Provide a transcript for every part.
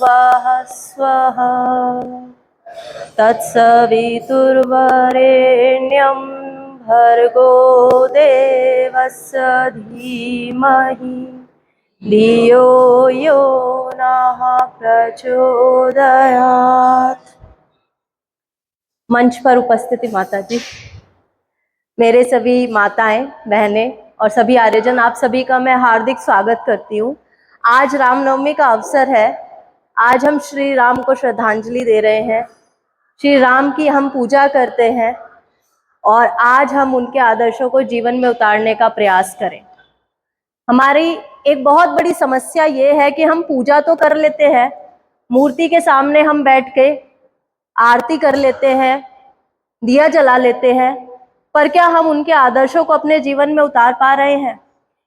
भुवः स्वः तत्सवितुर्वरेण्यं भर्गो देवस्य धीमहि धियो यो नः प्रचोदयात्। मंच पर उपस्थिति माता जी, मेरे सभी माताएं, बहनें और सभी आर्यजन, आप सभी का मैं हार्दिक स्वागत करती हूँ। आज रामनवमी का अवसर है। आज हम श्री राम को श्रद्धांजलि दे रहे हैं, श्री राम की हम पूजा करते हैं और आज हम उनके आदर्शों को जीवन में उतारने का प्रयास करें। हमारी एक बहुत बड़ी समस्या ये है कि हम पूजा तो कर लेते हैं, मूर्ति के सामने हम बैठ के आरती कर लेते हैं, दिया जला लेते हैं, पर क्या हम उनके आदर्शों को अपने जीवन में उतार पा रहे हैं?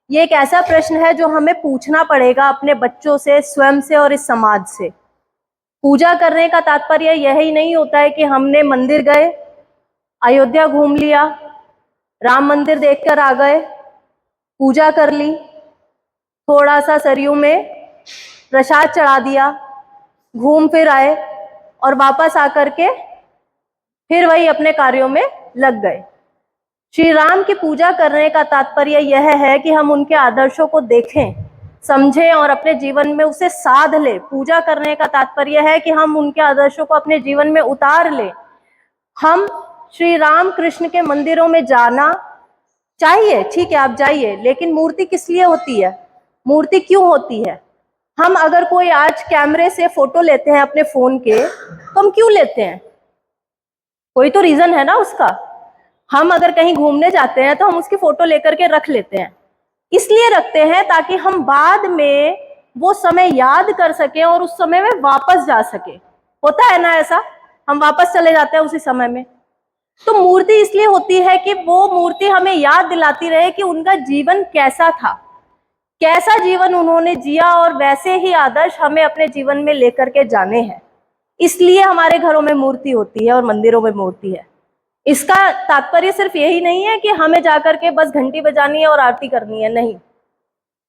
ये एक ऐसा प्रश्न है जो हमें पूछना पड़ेगा अपने बच्चों से, स्वयं से और इस समाज से। पूजा करने का तात्पर्य यही नहीं होता है कि हमने मंदिर गए, अयोध्या घूम लिया, राम मंदिर देखकर आ गए, पूजा कर ली, थोड़ा सा सरयू में प्रसाद चढ़ा दिया, घूम फिर आए और वापस आकर के फिर वही अपने कार्यों में लग गए। श्री राम की पूजा करने का तात्पर्य यह है कि हम उनके आदर्शों को देखें, समझें और अपने जीवन में उसे साध ले। पूजा करने का तात्पर्य है कि हम उनके आदर्शों को अपने जीवन में उतार ले। हम श्री राम कृष्ण के मंदिरों में जाना चाहिए, ठीक है, आप जाइए, लेकिन मूर्ति किस लिए होती है? मूर्ति क्यों होती है? हम अगर कोई आज कैमरे से फोटो लेते हैं अपने फोन के, तो हम क्यों लेते हैं? कोई तो रीजन है ना उसका। हम अगर कहीं घूमने जाते हैं तो हम उसकी फोटो लेकर के रख लेते हैं, इसलिए रखते हैं ताकि हम बाद में वो समय याद कर सके और उस समय में वापस जा सके। होता है ना ऐसा, हम वापस चले जाते हैं उसी समय में। तो मूर्ति इसलिए होती है कि वो मूर्ति हमें याद दिलाती रहे कि उनका जीवन कैसा था, कैसा जीवन उन्होंने जिया, और वैसे ही आदर्श हमें अपने जीवन में लेकर के जाने हैं। इसलिए हमारे घरों में मूर्ति होती है और मंदिरों में मूर्ति है। इसका तात्पर्य सिर्फ यही नहीं है कि हमें जाकर के बस घंटी बजानी है और आरती करनी है, नहीं,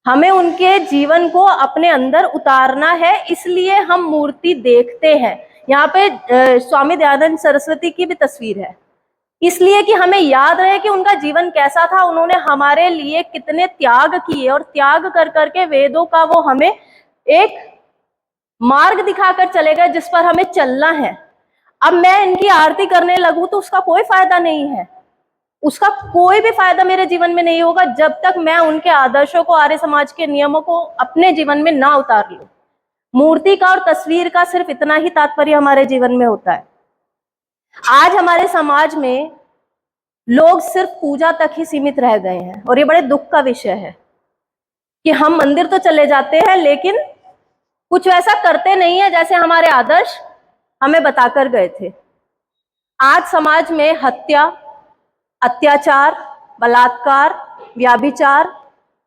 हमें उनके जीवन को अपने अंदर उतारना है, इसलिए हम मूर्ति देखते हैं। यहाँ पे स्वामी दयानंद सरस्वती की भी तस्वीर है, इसलिए कि हमें याद रहे कि उनका जीवन कैसा था, उन्होंने हमारे लिए कितने त्याग किए और त्याग कर करके वेदों का वो हमें एक मार्ग दिखाकर चले गए जिस पर हमें चलना है। अब मैं इनकी आरती करने लगूं तो उसका कोई फायदा नहीं है, उसका कोई भी फायदा मेरे जीवन में नहीं होगा जब तक मैं उनके आदर्शों को, आर्य समाज के नियमों को अपने जीवन में ना उतार लूं। मूर्ति का और तस्वीर का सिर्फ इतना ही तात्पर्य हमारे जीवन में होता है। आज हमारे समाज में लोग सिर्फ पूजा तक ही सीमित रह गए हैं और ये बड़े दुख का विषय है कि हम मंदिर तो चले जाते हैं लेकिन कुछ वैसा करते नहीं है जैसे हमारे आदर्श हमें बताकर गए थे। आज समाज में हत्या, अत्याचार, बलात्कार, व्यभिचार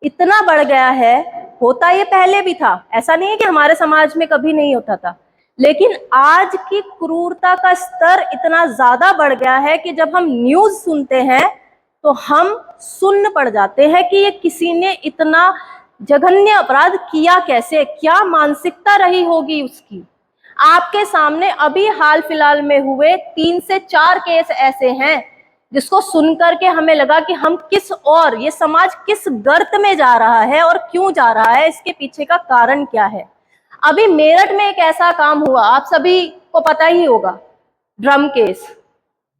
इतना बढ़ गया है। होता ये पहले भी था, ऐसा नहीं है कि हमारे समाज में कभी नहीं होता था, लेकिन आज की क्रूरता का स्तर इतना ज्यादा बढ़ गया है कि जब हम न्यूज सुनते हैं तो हम सुन्न पड़ जाते हैं कि ये किसी ने इतना जघन्य अपराध किया कैसे, क्या मानसिकता रही होगी उसकी। आपके सामने अभी हाल फिलहाल में हुए 3 से 4 केस ऐसे हैं जिसको सुनकर के हमें लगा कि हम किस और ये समाज किस गर्त में जा रहा है और क्यों जा रहा है, इसके पीछे का कारण क्या है। अभी मेरठ में एक ऐसा काम हुआ, आप सभी को पता ही होगा, ड्रम केस।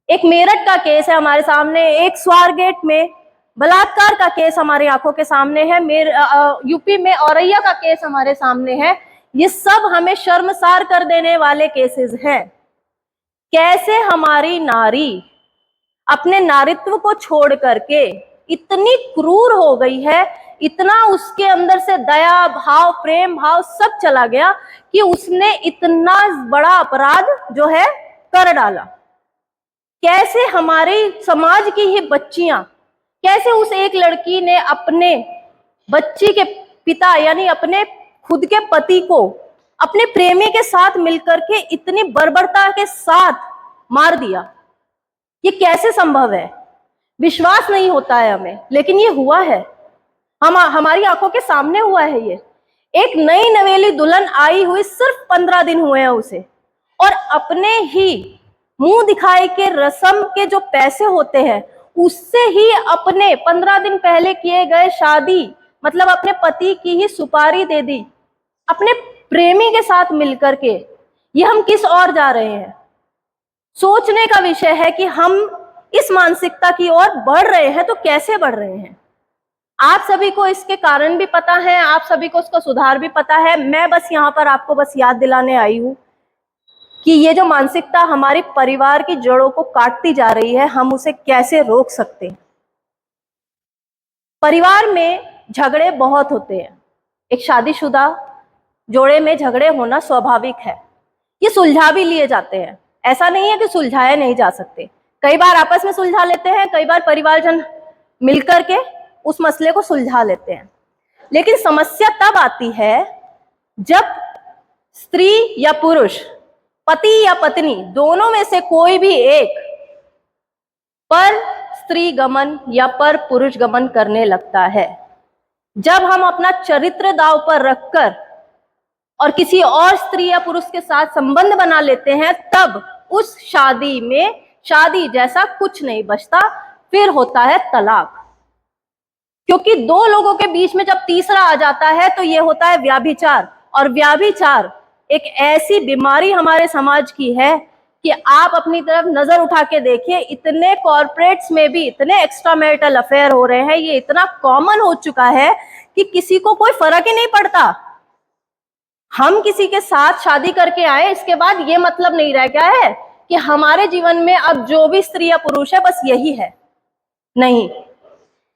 एक मेरठ का केस है हमारे सामने, एक स्वारगेट में बलात्कार का केस हमारी आंखों के सामने है, यूपी में औरैया का केस हमारे सामने है। ये सब हमें शर्मसार कर देने वाले केसेस हैं। कैसे हमारी नारी अपने नारित्व को छोड़ करके इतनी क्रूर हो गई है, इतना उसके अंदर से दया भाव, प्रेम भाव सब चला गया कि उसने इतना बड़ा अपराध जो है कर डाला। कैसे हमारे समाज की ही बच्चियां, कैसे उस एक लड़की ने अपने बच्ची के पिता यानी अपने खुद के पति को अपने प्रेमी के साथ मिलकर के इतनी बर्बरता के साथ मार दिया। ये कैसे संभव है? विश्वास नहीं होता है हमें, लेकिन ये हुआ है, हमारी आंखों के सामने हुआ है। ये एक नई नवेली दुल्हन आई हुई सिर्फ 15 दिन हुए हैं उसे, और अपने ही मुंह दिखाई के रस्म के जो पैसे होते हैं उससे ही अपने 15 दिन पहले किए गए शादी, मतलब अपने पति की ही सुपारी दे दी अपने प्रेमी के साथ मिलकर के। ये हम किस ओर जा रहे हैं? सोचने का विषय है कि हम इस मानसिकता की ओर बढ़ रहे हैं तो कैसे बढ़ रहे हैं। आप सभी को इसके कारण भी पता है, आप सभी को उसका सुधार भी पता है। मैं बस यहाँ पर आपको बस याद दिलाने आई हूं कि ये जो मानसिकता हमारे परिवार की जड़ों को काटती जा रही है, हम उसे कैसे रोक सकते हैं। परिवार में झगड़े बहुत होते हैं। एक शादीशुदा जोड़े में झगड़े होना स्वाभाविक है। ये सुलझा भी लिए जाते हैं, ऐसा नहीं है कि सुलझाए नहीं जा सकते। कई बार आपस में सुलझा लेते हैं, कई बार परिवारजन मिलकर के उस मसले को सुलझा लेते हैं। लेकिन समस्या तब आती है जब स्त्री या पुरुष, पति या पत्नी, दोनों में से कोई भी एक पर स्त्री गमन या पर पुरुष गमन करने लगता है। जब हम अपना चरित्र दांव पर रखकर और किसी और स्त्री या पुरुष के साथ संबंध बना लेते हैं, तब उस शादी में शादी जैसा कुछ नहीं बचता, फिर होता है तलाक। क्योंकि दो लोगों के बीच में जब तीसरा आ जाता है तो ये होता है व्याभिचार। और व्याभिचार एक ऐसी बीमारी हमारे समाज की है कि आप अपनी तरफ नजर उठा के देखिए, इतने कॉर्पोरेट्स में भी इतने एक्स्ट्रा मैरिटल अफेयर हो रहे हैं, ये इतना कॉमन हो चुका है कि किसी को कोई फर्क ही नहीं पड़ता। हम किसी के साथ शादी करके आए, इसके बाद ये मतलब नहीं रह गया है कि हमारे जीवन में अब जो भी स्त्री या पुरुष है बस यही है। नहीं,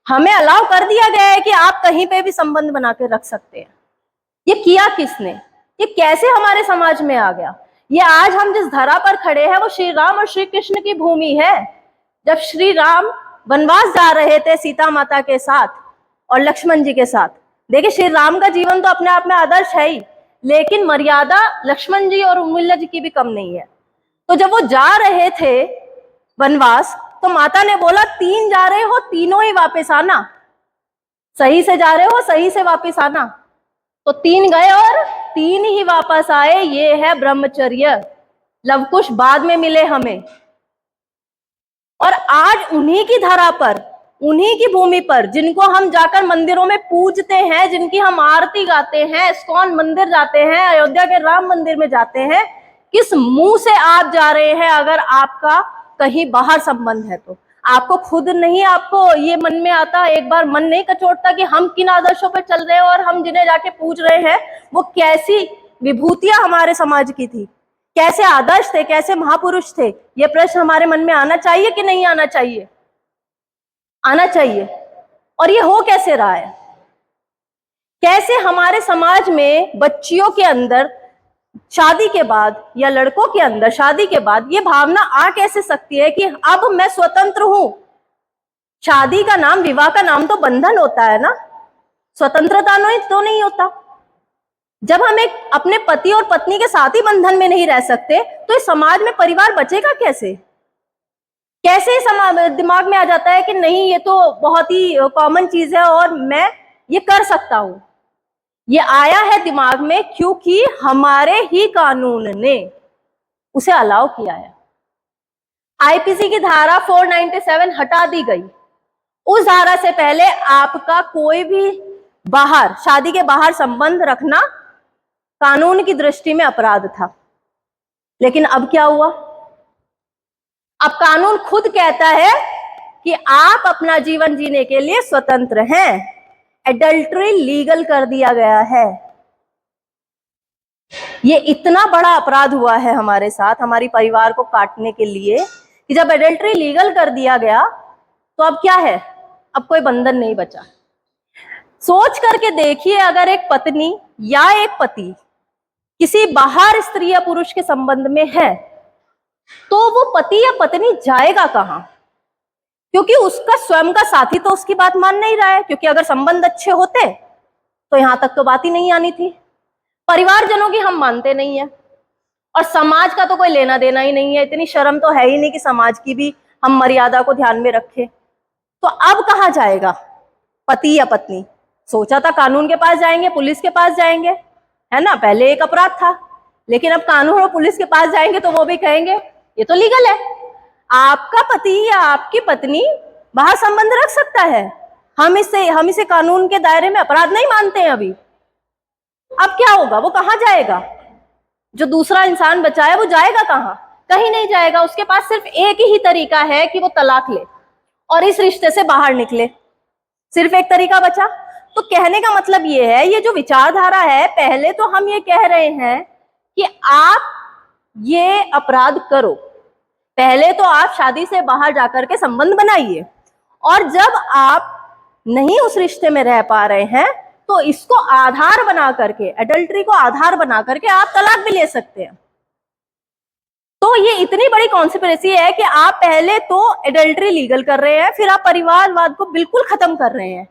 हमें अलाउ कर दिया गया है कि आप कहीं पे भी संबंध बना के रख सकते हैं। ये किया किसने? ये कैसे हमारे समाज में आ गया? ये आज हम जिस धरा पर खड़े हैं वो श्री राम और श्री कृष्ण की भूमि है। जब श्री राम वनवास जा रहे थे सीता माता के साथ और लक्ष्मण जी के साथ, देखिए श्री राम का जीवन तो अपने आप में आदर्श है ही, लेकिन मर्यादा लक्ष्मण जी और उर्मिला जी की भी कम नहीं है। तो जब वो जा रहे थे वनवास, तो माता ने बोला 3 जा रहे हो, तीनों ही वापस आना। सही से जा रहे हो, सही से वापस आना। तो 3 गए और 3 ही वापस आए। ये है ब्रह्मचर्य। लवकुश बाद में मिले हमें। और आज उन्हीं की धरा पर, उन्हीं की भूमि पर, जिनको हम जाकर मंदिरों में पूजते हैं, जिनकी हम आरती गाते हैं, इस्कॉन मंदिर जाते हैं, अयोध्या के राम मंदिर में जाते हैं, किस मुंह से आप जा रहे हैं? अगर आपका कहीं बाहर संबंध है तो आपको खुद नहीं, आपको ये मन में आता, एक बार मन नहीं कचोटता कि हम किन आदर्शों पर चल रहे हैं और हम जिन्हें जाके पूज रहे हैं वो कैसी विभूतियां हमारे समाज की थी, कैसे आदर्श थे, कैसे महापुरुष थे। ये प्रश्न हमारे मन में आना चाहिए कि नहीं आना चाहिए? आना चाहिए। और ये हो कैसे रहा है? कैसे हमारे समाज में बच्चियों के अंदर शादी के बाद या लड़कों के अंदर शादी के बाद ये भावना आ कैसे सकती है कि अब मैं स्वतंत्र हूं? शादी का नाम, विवाह का नाम तो बंधन होता है ना, स्वतंत्रता तो नहीं होता। जब हम एक अपने पति और पत्नी के साथ ही बंधन में नहीं रह सकते तो इस समाज में परिवार बचेगा कैसे? कैसे दिमाग में आ जाता है कि नहीं ये तो बहुत ही कॉमन चीज है और मैं ये कर सकता हूं। ये आया है दिमाग में क्योंकि हमारे ही कानून ने उसे अलाउ किया है। आईपीसी की धारा 497 हटा दी गई। उस धारा से पहले आपका कोई भी बाहर, शादी के बाहर संबंध रखना कानून की दृष्टि में अपराध था। लेकिन अब क्या हुआ? अब कानून खुद कहता है कि आप अपना जीवन जीने के लिए स्वतंत्र हैं। एडल्ट्री लीगल कर दिया गया है। ये इतना बड़ा अपराध हुआ है हमारे साथ, हमारी परिवार को काटने के लिए, कि जब एडल्ट्री लीगल कर दिया गया तो अब क्या है? अब कोई बंधन नहीं बचा। सोच करके देखिए, अगर एक पत्नी या एक पति किसी बाहर स्त्री या पुरुष के संबंध में है तो वो पति या पत्नी जाएगा कहां? क्योंकि उसका स्वयं का साथी तो उसकी बात मान नहीं रहा है। क्योंकि अगर संबंध अच्छे होते तो यहां तक तो बात ही नहीं आनी थी। परिवारजनों की हम मानते नहीं है और समाज का तो कोई लेना देना ही नहीं है। इतनी शर्म तो है ही नहीं कि समाज की भी हम मर्यादा को ध्यान में रखें। तो अब कहां जाएगा पति या पत्नी? सोचा था कानून के पास जाएंगे, पुलिस के पास जाएंगे, है ना, पहले एक अपराध था, लेकिन अब कानून और पुलिस के पास जाएंगे तो वो भी कहेंगे ये तो लीगल है। आपका पति या आपकी पत्नी बाहर संबंध रख सकता है, हम इसे कानून के दायरे में अपराध नहीं मानते हैं अभी। अब क्या होगा, वो कहां जाएगा? जो दूसरा इंसान बचा है वो जाएगा कहां? कहीं नहीं जाएगा। उसके पास सिर्फ एक ही तरीका है कि वो तलाक ले और इस रिश्ते से बाहर निकले। सिर्फ एक तरीका बचा। तो कहने का मतलब ये है, ये जो विचारधारा है, पहले तो हम ये कह रहे हैं कि आप ये अपराध करो, पहले तो आप शादी से बाहर जाकर के संबंध बनाइए, और जब आप नहीं उस रिश्ते में रह पा रहे हैं तो इसको आधार बना करके, एडल्ट्री को आधार बना करके आप तलाक भी ले सकते हैं। तो ये इतनी बड़ी कॉन्स्पिरेसी है कि आप पहले तो एडल्ट्री लीगल कर रहे हैं, फिर आप परिवारवाद को बिल्कुल खत्म कर रहे हैं।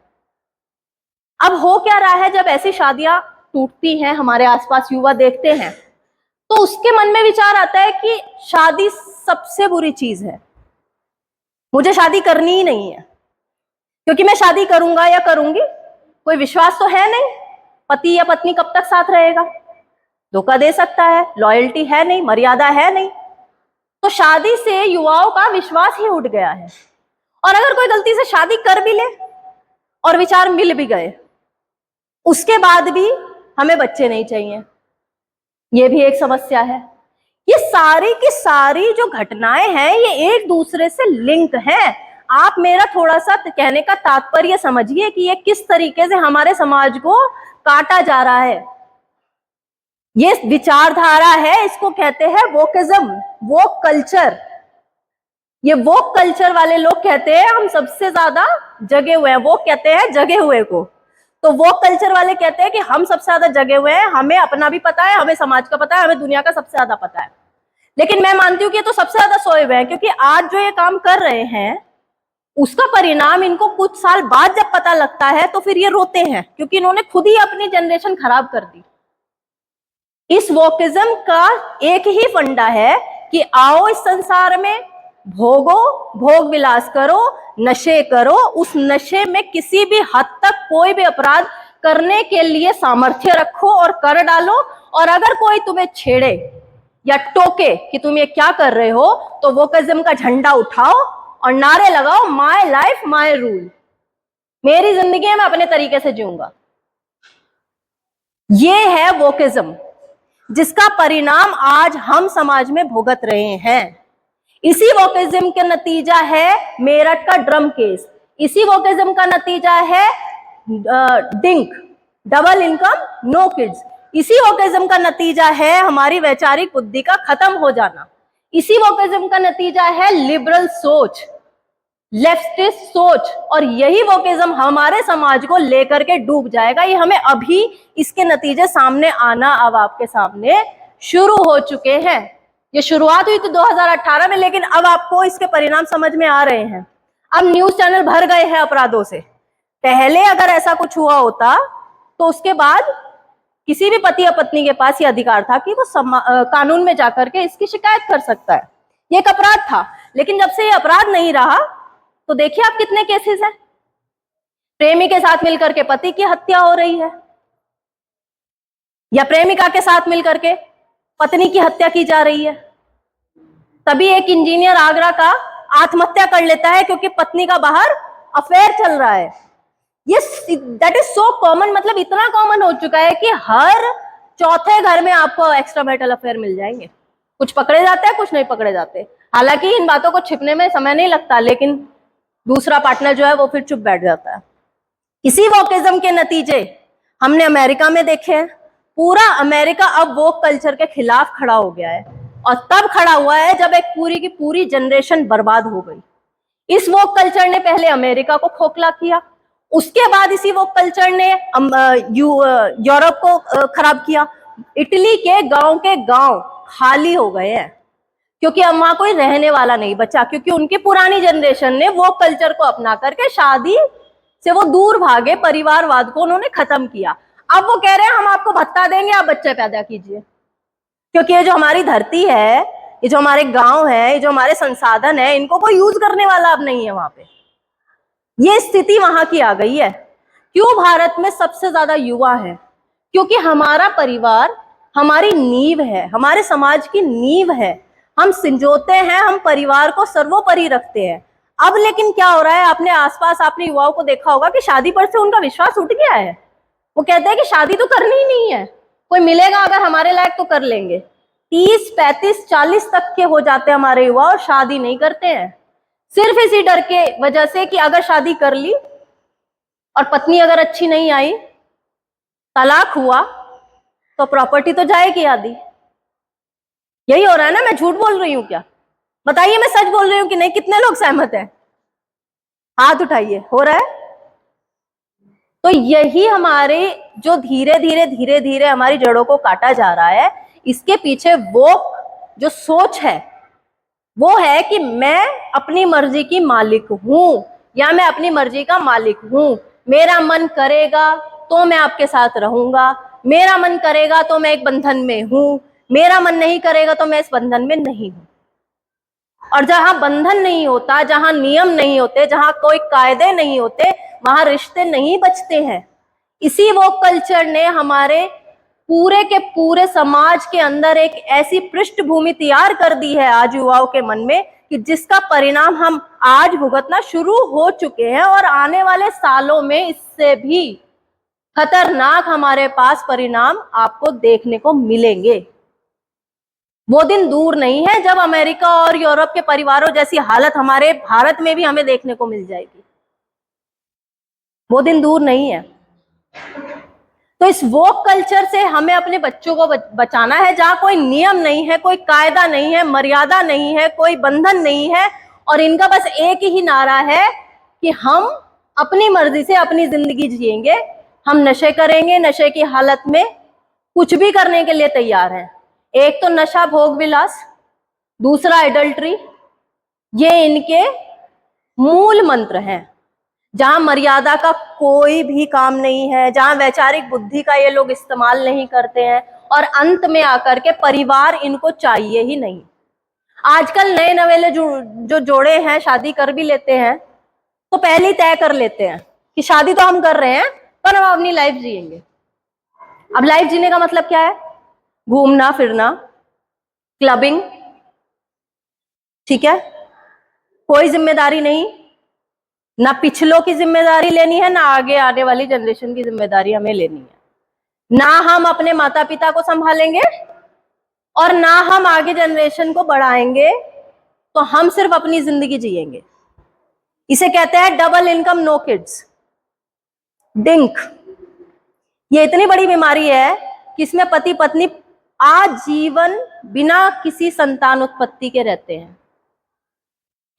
अब हो क्या रहा है, जब ऐसी शादियां टूटती हैं, हमारे आसपास युवा देखते हैं, तो उसके मन में विचार आता है कि शादी सबसे बुरी चीज है, मुझे शादी करनी ही नहीं है, क्योंकि मैं शादी करूंगा या करूंगी, कोई विश्वास तो है नहीं, पति या पत्नी कब तक साथ रहेगा, धोखा दे सकता है, लॉयल्टी है नहीं, मर्यादा है नहीं। तो शादी से युवाओं का विश्वास ही उठ गया है। और अगर कोई गलती से शादी कर भी ले और विचार मिल भी गए, उसके बाद भी हमें बच्चे नहीं चाहिए, ये भी एक समस्या है। ये सारी की सारी जो घटनाएं हैं, ये एक दूसरे से लिंक हैं। आप मेरा थोड़ा सा कहने का तात्पर्य समझिए कि ये किस तरीके से हमारे समाज को काटा जा रहा है। ये विचारधारा है, इसको कहते हैं वोकिज्म, वोक कल्चर। ये वोक कल्चर वाले लोग कहते हैं हम सबसे ज्यादा जगे हुए हैं, वो कहते हैं जगे हुए को। तो वोक कल्चर वाले कहते हैं कि हम सबसे ज्यादा जगे हुए हैं, हमें अपना भी पता है, हमें समाज का पता है, हमें दुनिया का सबसे ज्यादा पता है। लेकिन मैं मानती हूँ कि ये तो सबसे ज्यादा सोए हुए हैं, क्योंकि आज जो ये काम कर रहे हैं उसका परिणाम इनको कुछ साल बाद जब पता लगता है तो फिर ये रोते हैं, क्योंकि इन्होंने खुद ही अपनी जनरेशन खराब कर दी। इस वोकिज्म का एक ही फंडा है कि आओ इस संसार में, भोगो, भोग विलास करो, नशे करो, उस नशे में किसी भी हद तक कोई भी अपराध करने के लिए सामर्थ्य रखो और कर डालो। और अगर कोई तुम्हें छेड़े या टोके कि तुम ये क्या कर रहे हो, तो वोकिज्म का झंडा उठाओ और नारे लगाओ, माय लाइफ माय रूल, मेरी जिंदगी मैं अपने तरीके से जीऊंगा। ये है वोकिज्म, जिसका परिणाम आज हम समाज में भुगत रहे हैं। इसी वोकिज्म का नतीजा है मेरठ का ड्रम केस, इसी वोकिज्म का नतीजा है DINK, double income no kids, इसी वोकिज्म का नतीजा है हमारी वैचारिक बुद्धि का खत्म हो जाना, इसी वोकिज्म का नतीजा है लिबरल सोच, लेफ्टिस्ट सोच। और यही वोकिज्म हमारे समाज को लेकर के डूब जाएगा। ये हमें अभी इसके नतीजे सामने आना अब आपके सामने शुरू हो चुके हैं। ये शुरुआत हुई थी 2018 में, लेकिन अब आपको इसके परिणाम समझ में आ रहे हैं। अब न्यूज चैनल भर गए हैं अपराधों से। पहले अगर ऐसा कुछ हुआ होता तो उसके बाद किसी भी पति या पत्नी के पास ये अधिकार था कि वो कानून में जाकर के इसकी शिकायत कर सकता है। ये एक अपराध था, लेकिन जब से ये अपराध नहीं रहा तो देखिए आप कितने केसेस हैं। प्रेमी के साथ मिलकर के पति की हत्या हो रही है, या प्रेमिका के साथ मिलकर के पत्नी की हत्या की जा रही है। तभी एक इंजीनियर आगरा का आत्महत्या कर लेता है क्योंकि पत्नी का बाहर अफेयर चल रहा है। ये दैट इज सो कॉमन, मतलब इतना कॉमन हो चुका है कि हर चौथे घर में आपको एक्स्ट्रा मैरिटल अफेयर मिल जाएंगे। कुछ पकड़े जाते हैं, कुछ नहीं पकड़े जाते। हालांकि इन बातों को छिपने में समय नहीं लगता, लेकिन दूसरा पार्टनर जो है वो फिर चुप बैठ जाता है। इसी वोकिज्म के नतीजे हमने अमेरिका में देखे हैं। पूरा अमेरिका अब वोक कल्चर के खिलाफ खड़ा हो गया है, और तब खड़ा हुआ है जब एक पूरी की पूरी जनरेशन बर्बाद हो गई। इस वोक कल्चर ने पहले अमेरिका को खोखला किया, उसके बाद इसी वोक कल्चर ने यूरोप को खराब किया। इटली के गांव खाली हो गए हैं, क्योंकि अब वहां कोई रहने वाला नहीं बचा, क्योंकि उनकी पुरानी जनरेशन ने वो कल्चर को अपना करके शादी से वो दूर भागे, परिवारवाद को उन्होंने खत्म किया। अब वो कह रहे हैं हम आपको भत्ता देंगे, आप बच्चे पैदा कीजिए, क्योंकि ये जो हमारी धरती है, ये जो हमारे गांव है, ये जो हमारे संसाधन है, इनको कोई यूज करने वाला अब नहीं है वहां पे। ये स्थिति वहां की आ गई है। क्यों भारत में सबसे ज्यादा युवा है? क्योंकि हमारा परिवार हमारी नींव है, हमारे समाज की नींव है। हम संजोते हैं, हम परिवार को सर्वोपरि रखते हैं। अब लेकिन क्या हो रहा है, अपने आसपास आपने युवाओं को देखा होगा कि शादी पर से उनका विश्वास उठ गया है। वो कहते हैं कि शादी तो करनी ही नहीं है, कोई मिलेगा अगर हमारे लायक तो कर लेंगे। 30, 35, 40 तक के हो जाते हैं हमारे युवा और शादी नहीं करते हैं, सिर्फ इसी डर के वजह से कि अगर शादी कर ली और पत्नी अगर अच्छी नहीं आई, तलाक हुआ, तो प्रॉपर्टी तो जाएगी आधी। यही हो रहा है ना? मैं झूठ बोल रही हूं क्या? बताइए मैं सच बोल रही हूं कि नहीं? कितने लोग सहमत हैं? हाथ उठाइए। हो रहा है? तो यही हमारे जो धीरे धीरे हमारी जड़ों को काटा जा रहा है, इसके पीछे वो जो सोच है वो है कि मैं अपनी मर्जी की मालिक हूं या मैं अपनी मर्जी का मालिक हूं। मेरा मन करेगा तो मैं आपके साथ रहूंगा, मेरा मन करेगा तो मैं एक बंधन में हूं, मेरा मन नहीं करेगा तो मैं इस बंधन में नहीं हूं। और जहां बंधन नहीं होता, जहां नियम नहीं होते, जहां कोई कायदे नहीं होते, वहां रिश्ते नहीं बचते हैं। इसी वो कल्चर ने हमारे पूरे के पूरे समाज के अंदर एक ऐसी पृष्ठभूमि तैयार कर दी है आज युवाओं के मन में कि जिसका परिणाम हम आज भुगतना शुरू हो चुके हैं और आने वाले सालों में इससे भी खतरनाक हमारे पास परिणाम आपको देखने को मिलेंगे। वो दिन दूर नहीं है जब अमेरिका और यूरोप के परिवारों जैसी हालत हमारे भारत में भी हमें देखने को मिल जाएगी। वो दिन दूर नहीं है। तो इस वोक कल्चर से हमें अपने बच्चों को बचाना है, जहां कोई नियम नहीं है, कोई कायदा नहीं है, मर्यादा नहीं है, कोई बंधन नहीं है, और इनका बस एक ही नारा है कि हम अपनी मर्जी से अपनी जिंदगी जिएंगे, हम नशे करेंगे, नशे की हालत में कुछ भी करने के लिए तैयार हैं। एक तो नशा, भोग विलास, दूसरा एडल्ट्री, ये इनके मूल मंत्र हैं। जहां मर्यादा का कोई भी काम नहीं है, जहां वैचारिक बुद्धि का ये लोग इस्तेमाल नहीं करते हैं, और अंत में आकर के परिवार इनको चाहिए ही नहीं। आजकल नए नवेले जो जोड़े हैं शादी कर भी लेते हैं तो पहले ही तय कर लेते हैं कि शादी तो हम कर रहे हैं पर हम अपनी लाइफ जिएंगे। अब लाइफ जीने का मतलब क्या है? घूमना फिरना, क्लबिंग, ठीक है, कोई जिम्मेदारी नहीं, ना पिछलों की जिम्मेदारी लेनी है, ना आगे आने वाली जनरेशन की जिम्मेदारी हमें लेनी है। ना हम अपने माता पिता को संभालेंगे और ना हम आगे जनरेशन को बढ़ाएंगे, तो हम सिर्फ अपनी जिंदगी जिएंगे। इसे कहते हैं double income no kids, DINK. ये इतनी बड़ी बीमारी है कि इसमें पति पत्नी आजीवन बिना किसी संतान उत्पत्ति के रहते हैं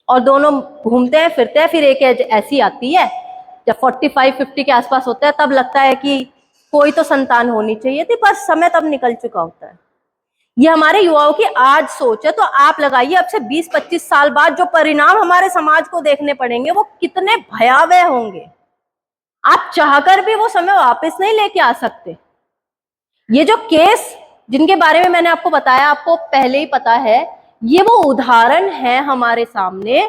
और दोनों घूमते हैं फिरते हैं। फिर एक एज ऐसी आती है जब 45-50 के आसपास होता है, तब लगता है कि कोई तो संतान होनी चाहिए थी, पर समय तब निकल चुका होता है। ये हमारे युवाओं की आज सोच है। तो आप लगाइए अब से 20-25 साल बाद जो परिणाम हमारे समाज को देखने पड़ेंगे वो कितने भयावह होंगे। आप चाहकर भी वो समय वापस नहीं लेके आ सकते। ये जो केस जिनके बारे में मैंने आपको बताया, आपको पहले ही पता है, ये वो उदाहरण है हमारे सामने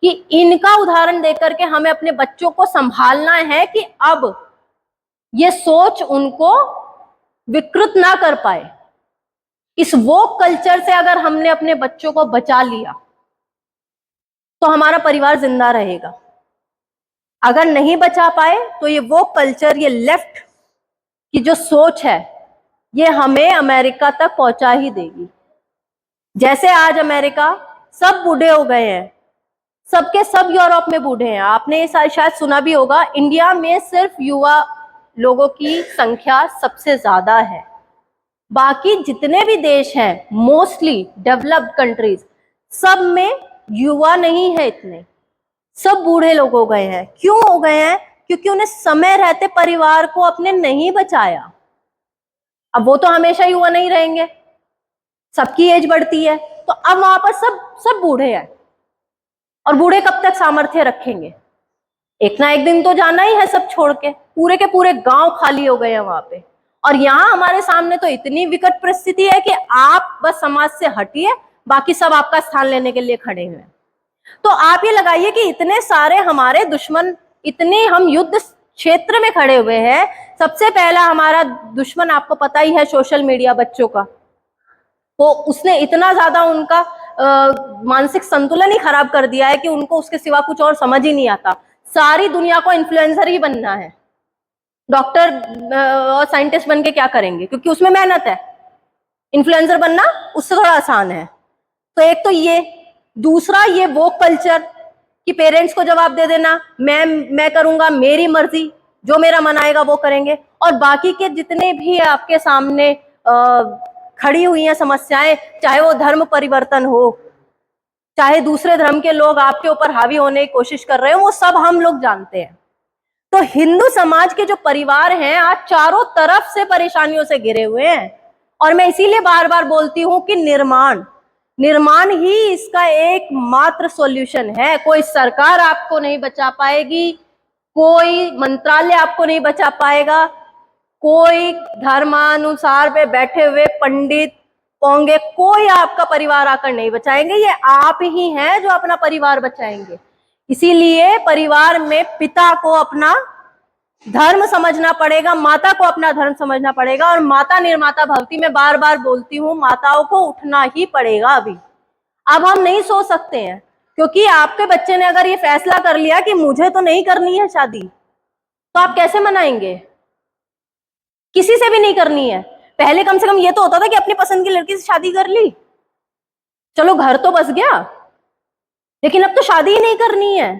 कि इनका उदाहरण देकर के हमें अपने बच्चों को संभालना है कि अब ये सोच उनको विकृत ना कर पाए। इस वोक कल्चर से अगर हमने अपने बच्चों को बचा लिया तो हमारा परिवार जिंदा रहेगा। अगर नहीं बचा पाए तो ये वोक कल्चर, ये लेफ्ट की जो सोच है, ये हमें अमेरिका तक पहुंचा ही देगी। जैसे आज अमेरिका सब बूढ़े हो गए हैं, सबके सब यूरोप में बूढ़े हैं। आपने शायद सुना भी होगा, इंडिया में सिर्फ युवा लोगों की संख्या सबसे ज्यादा है। बाकी जितने भी देश हैं, मोस्टली डेवलप्ड कंट्रीज, सब में युवा नहीं है इतने, सब बूढ़े लोग हो गए हैं। क्यों हो गए हैं? क्योंकि उन्हें समय रहते परिवार को अपने नहीं बचाया। अब वो तो हमेशा युवा नहीं रहेंगे, सबकी एज बढ़ती है, तो अब वहां पर सब बूढ़े हैं। और बूढ़े कब तक सामर्थ्य रखेंगे? एक ना एक दिन तो जाना ही है सब छोड़ के। पूरे के पूरे गांव खाली हो गए हैं वहां पे। और यहाँ हमारे सामने तो इतनी विकट परिस्थिति है कि आप बस समाज से हटिए, बाकी सब आपका स्थान लेने के लिए खड़े हैं। तो आप ये लगाइए कि इतने सारे हमारे दुश्मन, इतने हम युद्ध क्षेत्र में खड़े हुए हैं। सबसे पहला हमारा दुश्मन आपको पता ही है, सोशल मीडिया, बच्चों का। तो उसने इतना ज्यादा उनका मानसिक संतुलन ही खराब कर दिया है कि उनको उसके सिवा कुछ और समझ ही नहीं आता। सारी दुनिया को इन्फ्लुएंसर ही बनना है। डॉक्टर और साइंटिस्ट बन के क्या करेंगे, क्योंकि उसमें मेहनत है। इन्फ्लुएंसर बनना उससे थोड़ा आसान है। तो एक तो ये, दूसरा ये वोक कल्चर कि पेरेंट्स को जवाब दे देना, मैं करूंगा, मेरी मर्जी, जो मेरा मन आएगा वो करेंगे। और बाकी के जितने भी आपके सामने खड़ी हुई हैं समस्याएं, चाहे वो धर्म परिवर्तन हो, चाहे दूसरे धर्म के लोग आपके ऊपर हावी होने की कोशिश कर रहे हो, वो सब हम लोग जानते हैं। तो हिंदू समाज के जो परिवार हैं आज चारों तरफ से परेशानियों से घिरे हुए हैं। और मैं इसीलिए बार बार बोलती हूं कि निर्माण ही इसका एकमात्र सॉल्यूशन है। कोई सरकार आपको नहीं बचा पाएगी, कोई मंत्रालय आपको नहीं बचा पाएगा, कोई धर्मानुसार पे बैठे हुए पंडित होंगे, कोई आपका परिवार आकर नहीं बचाएंगे। ये आप ही हैं जो अपना परिवार बचाएंगे। इसीलिए परिवार में पिता को अपना धर्म समझना पड़ेगा, माता को अपना धर्म समझना पड़ेगा। और माता निर्माता भवती, मैं बार बार बोलती हूँ, माताओं को उठना ही पड़ेगा। अब हम नहीं सो सकते हैं, क्योंकि आपके बच्चे ने अगर ये फैसला कर लिया कि मुझे तो नहीं करनी है शादी, तो आप कैसे मनाएंगे? किसी से भी नहीं करनी है। पहले कम से कम ये तो होता था कि अपनी पसंद की लड़की से शादी कर ली, चलो घर तो बस गया, लेकिन अब तो शादी ही नहीं करनी है।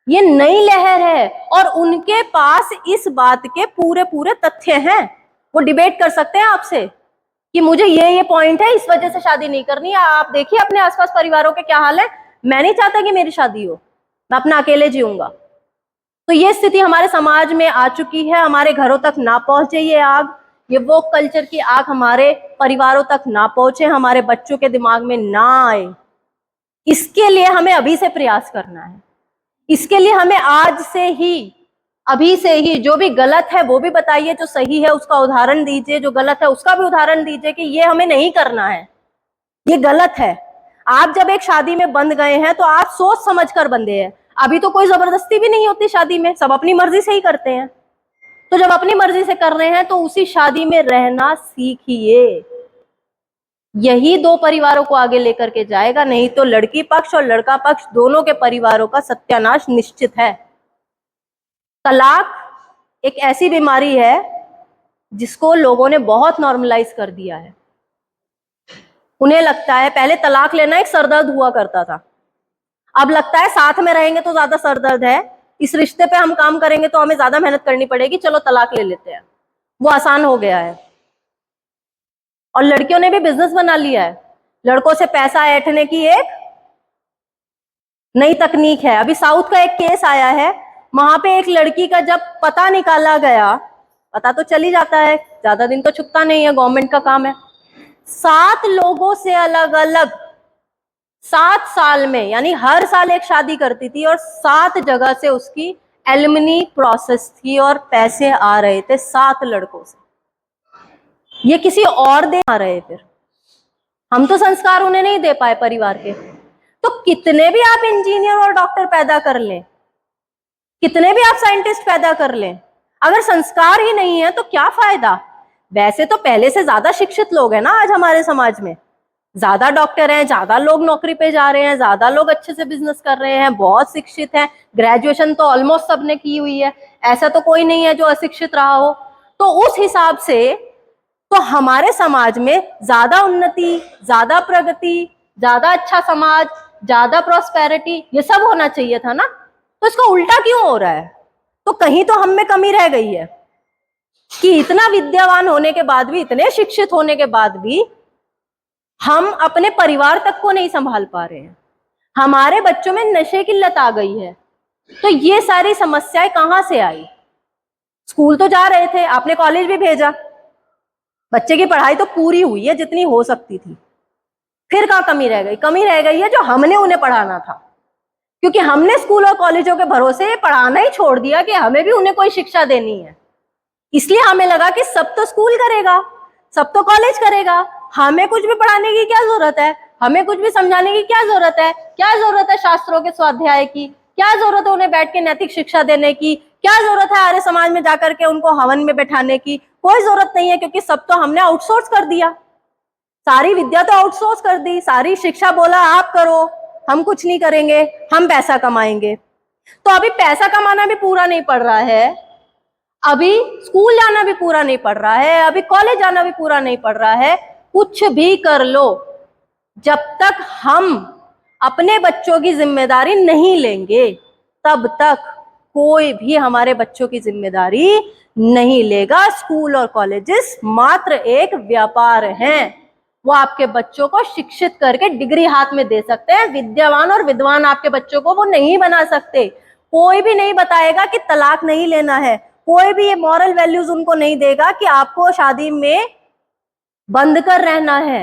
ये नई लहर है और उनके पास इस बात के पूरे पूरे तथ्य हैं। वो डिबेट कर सकते हैं आपसे कि मुझे ये पॉइंट है, इस वजह से शादी नहीं करनी है। आप देखिए अपने आसपास परिवारों के क्या हाल है। मैं नहीं चाहता कि मेरी शादी हो, मैं अपना अकेले जीऊंगा। तो ये स्थिति हमारे समाज में आ चुकी है। हमारे घरों तक ना पहुंचे ये आग, ये वो कल्चर की आग हमारे परिवारों तक ना पहुंचे, हमारे बच्चों के दिमाग में ना आए। इसके लिए हमें अभी से प्रयास करना है। इसके लिए हमें आज से ही, अभी से ही, जो भी गलत है वो भी बताइए, जो सही है उसका उदाहरण दीजिए, जो गलत है उसका भी उदाहरण दीजिए कि ये हमें नहीं करना है, ये गलत है। आप जब एक शादी में बंध गए हैं तो आप सोच समझ कर बंधे हैं। अभी तो कोई जबरदस्ती भी नहीं होती शादी में, सब अपनी मर्जी से ही करते हैं। तो जब अपनी मर्जी से कर रहे हैं तो उसी शादी में रहना सीखिए। यही दो परिवारों को आगे लेकर के जाएगा, नहीं तो लड़की पक्ष और लड़का पक्ष दोनों के परिवारों का सत्यानाश निश्चित है। तलाक एक ऐसी बीमारी है जिसको लोगों ने बहुत नॉर्मलाइज कर दिया है। उन्हें लगता है, पहले तलाक लेना एक सरदर्द हुआ करता था, अब लगता है साथ में रहेंगे तो ज्यादा सरदर्द है, इस रिश्ते पे हम काम करेंगे तो हमें ज्यादा मेहनत करनी पड़ेगी, चलो तलाक ले लेते हैं। वो आसान हो गया है। और लड़कियों ने भी बिजनेस बना लिया है। लड़कों से पैसा ऐंठने की एक नई तकनीक है। अभी साउथ का एक केस आया है, वहां पे एक लड़की का जब पता निकाला गया, पता तो चल ही जाता है, ज्यादा दिन तो छुपता नहीं है, गवर्नमेंट का काम है। 7 लोगों से अलग अलग 7 साल में, यानी हर साल एक शादी करती थी और 7 जगह से उसकी एलिमनी प्रोसेस थी और पैसे आ रहे थे 7 लड़कों से। ये किसी और दे आ रहे, फिर हम तो संस्कार उन्हें नहीं दे पाए परिवार के। तो कितने भी आप इंजीनियर और डॉक्टर पैदा कर लें, कितने भी आप साइंटिस्ट पैदा कर लें, अगर संस्कार ही नहीं है तो क्या फायदा। वैसे तो पहले से ज्यादा शिक्षित लोग हैं ना आज हमारे समाज में, ज्यादा डॉक्टर हैं, ज्यादा लोग नौकरी पे जा रहे हैं, ज्यादा लोग अच्छे से बिजनेस कर रहे हैं, बहुत शिक्षित हैं, ग्रेजुएशन तो ऑलमोस्ट सबने की हुई है, ऐसा तो कोई नहीं है जो अशिक्षित रहा हो। तो उस हिसाब से तो हमारे समाज में ज्यादा उन्नति, ज्यादा प्रगति, ज्यादा अच्छा समाज, ज्यादा प्रॉस्पेरिटी, ये सब होना चाहिए था ना। तो इसका उल्टा क्यों हो रहा है? तो कहीं तो हम में कमी रह गई है कि इतना विद्यावान होने के बाद भी, इतने शिक्षित होने के बाद भी हम अपने परिवार तक को नहीं संभाल पा रहे हैं। हमारे बच्चों में नशे की लत आ गई है। तो ये सारी समस्याएं कहां से आई? स्कूल तो जा रहे थे, आपने कॉलेज भी भेजा, बच्चे की पढ़ाई तो पूरी हुई है जितनी हो सकती थी, फिर कहाँ कमी रह गई? कमी रह गई है जो हमने उन्हें पढ़ाना था, क्योंकि हमने स्कूल और कॉलेजों के भरोसे पढ़ाना ही छोड़ दिया कि हमें भी उन्हें कोई शिक्षा देनी है। इसलिए हमें लगा कि सब तो स्कूल करेगा, सब तो कॉलेज करेगा, हमें कुछ भी पढ़ाने की क्या जरूरत है, हमें कुछ भी समझाने की क्या जरूरत है, क्या जरूरत है शास्त्रों के स्वाध्याय की, क्या जरूरत है उन्हें बैठ के नैतिक शिक्षा देने की, क्या जरूरत है आर्य समाज में जाकर के उनको हवन में बैठाने की? कोई जरूरत नहीं है, क्योंकि सब तो हमने आउटसोर्स कर दिया, सारी विद्या तो आउटसोर्स कर दी, सारी शिक्षा बोला आप करो, हम कुछ नहीं करेंगे, हम पैसा कमाएंगे। तो अभी पैसा कमाना भी पूरा नहीं पड़ रहा है, अभी स्कूल जाना भी पूरा नहीं पड़ रहा है, अभी कॉलेज जाना भी पूरा नहीं पड़ रहा है। कुछ भी कर लो, जब तक हम अपने बच्चों की जिम्मेदारी नहीं लेंगे तब तक कोई भी हमारे बच्चों की जिम्मेदारी नहीं लेगा। स्कूल और कॉलेजेस मात्र एक व्यापार हैं, वो आपके बच्चों को शिक्षित करके डिग्री हाथ में दे सकते हैं, विद्यावान और विद्वान आपके बच्चों को वो नहीं बना सकते। कोई भी नहीं बताएगा कि तलाक नहीं लेना है, कोई भी ये मॉरल वैल्यूज उनको नहीं देगा कि आपको शादी में बंद कर रहना है।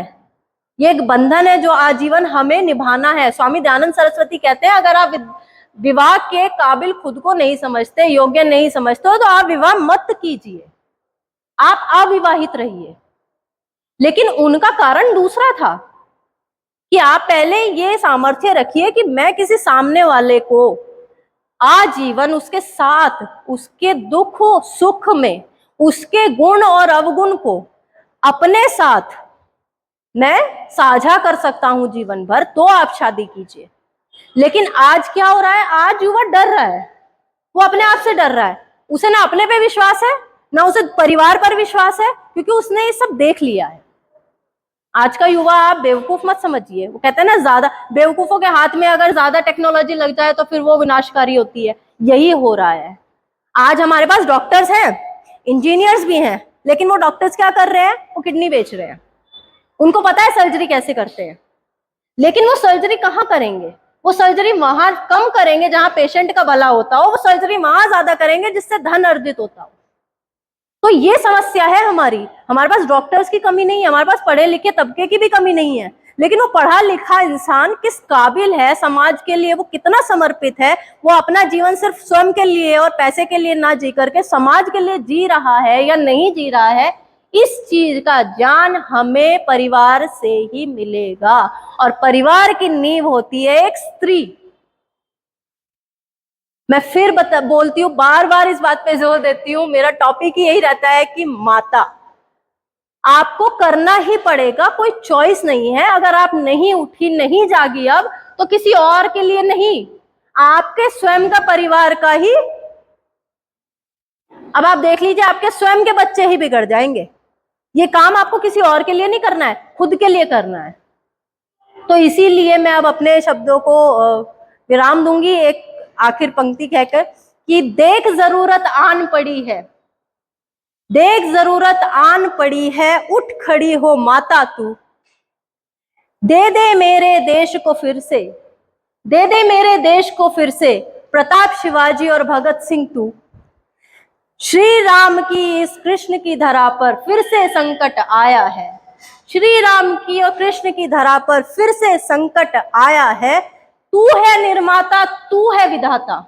ये एक बंधन है जो आजीवन हमें निभाना है। स्वामी दयानंद सरस्वती कहते हैं, अगर आप विवाह के काबिल खुद को नहीं समझते, योग्य नहीं समझते हो, तो आप विवाह मत कीजिए, आप अविवाहित रहिए। लेकिन उनका कारण दूसरा था कि आप पहले ये सामर्थ्य रखिए कि मैं किसी सामने वाले को आजीवन उसके साथ, उसके दुख सुख में, उसके गुण और अवगुण को अपने साथ मैं साझा कर सकता हूं जीवन भर, तो आप शादी कीजिए। लेकिन आज क्या हो रहा है, आज युवा डर रहा है, वो अपने आप से डर रहा है, उसे ना अपने पे विश्वास है ना उसे परिवार पर विश्वास है, क्योंकि उसने ये सब देख लिया है। आज का युवा आप बेवकूफ मत समझिए, वो कहते हैं ना ज्यादा बेवकूफों के हाथ में अगर ज्यादा टेक्नोलॉजी लग जाए तो फिर वो विनाशकारी होती है। यही हो रहा है। आज हमारे पास डॉक्टर्स हैं, इंजीनियर्स भी हैं, लेकिन वो डॉक्टर्स क्या कर रहे हैं, वो किडनी बेच रहे हैं। उनको पता है सर्जरी कैसे करते हैं, लेकिन वो सर्जरी कहाँ करेंगे? वो सर्जरी वहां कम करेंगे जहां पेशेंट का भला होता हो, वो सर्जरी वहां ज्यादा करेंगे जिससे धन अर्जित होता हो। तो ये समस्या है हमारी। हमारे पास डॉक्टर्स की कमी नहीं है, हमारे पास पढ़े लिखे तबके की भी कमी नहीं है, लेकिन वो पढ़ा लिखा इंसान किस काबिल है समाज के लिए, वो कितना समर्पित है, वो अपना जीवन सिर्फ स्वयं के लिए और पैसे के लिए ना जी करके समाज के लिए जी रहा है या नहीं जी रहा है, इस चीज का ज्ञान हमें परिवार से ही मिलेगा। और परिवार की नींव होती है एक स्त्री। मैं फिर बोलती हूँ, बार बार इस बात पे जोर देती हूँ, मेरा टॉपिक ही यही रहता है कि माता, आपको करना ही पड़ेगा, कोई चॉइस नहीं है। अगर आप नहीं उठी, नहीं जागी अब, तो किसी और के लिए नहीं, आपके स्वयं का परिवार का ही। अब आप देख लीजिए, आपके स्वयं के बच्चे ही बिगड़ जाएंगे। ये काम आपको किसी और के लिए नहीं करना है, खुद के लिए करना है। तो इसीलिए मैं अब अपने शब्दों को विराम दूंगी एक आखिर पंक्ति कहकर कि देख जरूरत आन पड़ी है, देख जरूरत आन पड़ी है, उठ खड़ी हो माता तू, दे दे मेरे देश को फिर से, दे दे मेरे देश को फिर से, प्रताप शिवाजी और भगत सिंह तू। श्री राम की इस कृष्ण की धरा पर फिर से संकट आया है, श्री राम की और कृष्ण की धरा पर फिर से संकट आया है। तू है निर्माता, तू है विधाता,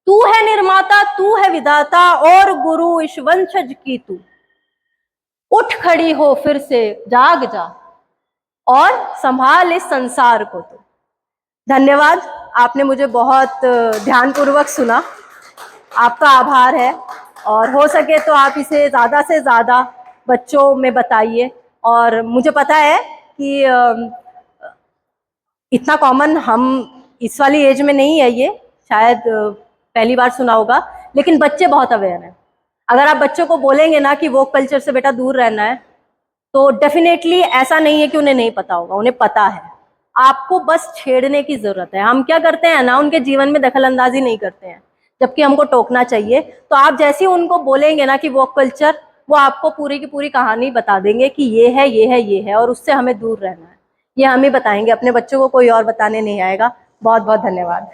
तू है निर्माता, तू है विधाता, और गुरु इस वंशज की तू। उठ खड़ी हो फिर से, जाग जा और संभाल इस संसार को तू। धन्यवाद, आपने मुझे बहुत ध्यानपूर्वक सुना, आपका आभार है। और हो सके तो आप इसे ज़्यादा से ज़्यादा बच्चों में बताइए। और मुझे पता है कि इतना कॉमन हम इस वाली एज में नहीं है, ये शायद पहली बार सुना होगा, लेकिन बच्चे बहुत अवेयर हैं। अगर आप बच्चों को बोलेंगे ना कि वो कल्चर से बेटा दूर रहना है, तो डेफिनेटली ऐसा नहीं है कि उन्हें नहीं पता होगा, उन्हें पता है। आपको बस छेड़ने की जरूरत है। हम क्या करते हैं ना, उनके जीवन में दखल अंदाजी नहीं करते हैं, जबकि हमको टोकना चाहिए। तो आप जैसे ही उनको बोलेंगे ना कि वो कल्चर, वो आपको पूरी की पूरी कहानी बता देंगे कि ये है, ये है, ये है, और उससे हमें दूर रहना है। ये हम ही बताएंगे, अपने बच्चों को कोई और बताने नहीं आएगा। बहुत बहुत धन्यवाद।